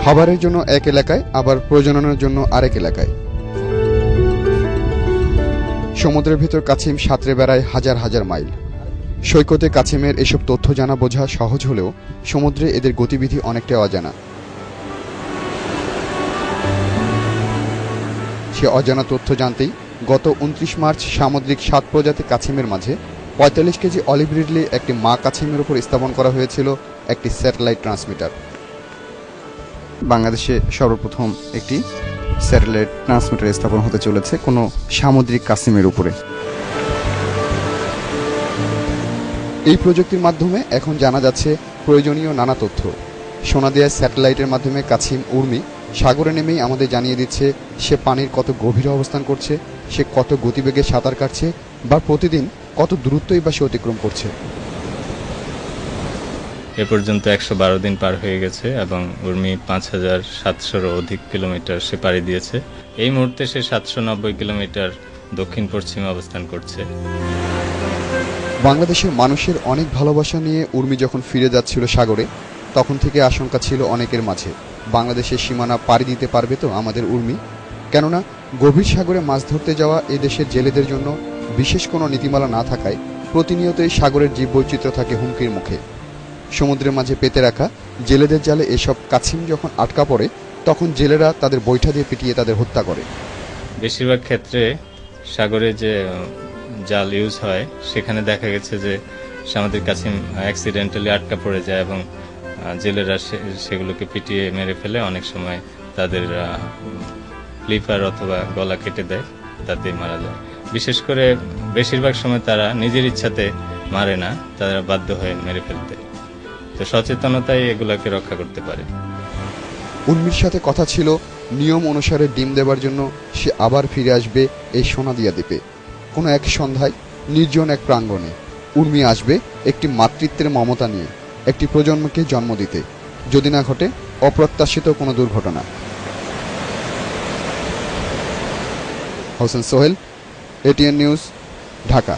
খাবারের জন্য এক এলাকায়, আবার প্রজননের জন্য আরেক এলাকায়। সমুদ্রের ভেতর কাছিম সাঁতরে বেড়ায় হাজার হাজার মাইল। সৈকতে কাছিমের এসব তথ্য জানা বোঝা সহজ হলেও সমুদ্রে এদের গতিবিধি অনেকটাই অজানা। সে অজানা তথ্য জানতেই গত ২৯ মার্চ সামুদ্রিক ৭ প্রজাতি কাছিমের মাঝে ৪৫ কেজি অলিভ রিডলি একটি মা কাছিমের উপর স্থাপন করা হয়েছিল একটি স্যাটেলাইট ট্রান্সমিটার। বাংলাদেশে সর্বপ্রথম একটি স্যাটেলাইট ট্রান্সমিটার স্থাপন হতে চলেছে কোনো সামুদ্রিক কাছিমের উপরে। এই প্রযুক্তির মাধ্যমে এখন জানা যাচ্ছে প্রয়োজনীয় নানা তথ্য। সোনাদিয়া স্যাটেলাইটের মাধ্যমে কাছিম উর্মি সাগরে নেমেই আমাদের জানিয়ে দিচ্ছে সে পানির কত গভীরে অবস্থান করছে, সে কত গতিবেগে সাঁতার কাটছে, বা প্রতিদিন কত দূরত্বই বা সে অতিক্রম করছে। এ পর্যন্ত ১১২ দিন পার হয়ে গেছে এবং উর্মি ৫,৭০০-র অধিক কিলোমিটার সে পাড়ি দিয়েছে। এই মুহূর্তে সে ৭৯০ কিলোমিটার দক্ষিণ পশ্চিমে অবস্থান করছে। বাংলাদেশের মানুষের অনেক ভালোবাসা নিয়ে উর্মি যখন ফিরে যাচ্ছিল সাগরে, তখন থেকে আশঙ্কা ছিল অনেকের মাঝে, বাংলাদেশের সীমানা পাড়ি দিতে পারবে তো আমাদের উর্মি? কেননা গভীর সাগরে মাছ ধরতে যাওয়া এই দেশের জেলেদের জন্য বিশেষ কোনো নীতিমালা না থাকায় প্রতিনিয়তই সাগরের জীববৈচিত্র্য থাকে হুমকির মুখে। সমুদ্রের মাঝে পেতে রাখা জেলেদের জালে এসব কাছিম যখন আটকা পড়ে, তখন জেলেরা তাদের বৈঠা দিয়ে পিটিয়ে তাদের হত্যা করে। বেশিরভাগ ক্ষেত্রে সাগরে যে জাল ইউজ হয় সেখানে দেখা গেছে যে সামুদ্রিক কাছিম অ্যাক্সিডেন্টালি আটকা পড়ে যায় এবং জেলেরা সেগুলোকে পিটিয়ে মেরে ফেলে। অনেক সময় তাদের লিভার অথবা গলা কেটে দেয়, তাতে মারা যায়। বিশেষ করে বেশিরভাগ সময় তারা নিজের ইচ্ছাতে মারে না, তারা বাধ্য হয়ে মেরে ফেলতে। তো সচেতনতাই এগুলাকে রক্ষা করতে পারে। উর্মির সাথে কথা ছিল নিয়ম অনুসারে ডিম দেবার জন্য সে আবার ফিরে আসবে এই সোনাদিয়া দ্বীপে। কোনো এক সন্ধ্যায় নির্জন এক প্রাঙ্গণে উর্মি আসবে একটি মাতৃত্বের মমতা নিয়ে, একটি প্রজন্মকে জন্ম দিতে, যদি না ঘটে অপ্রত্যাশিত কোনো দুর্ঘটনা। Hossain Sohel, ATN news, Dhaka.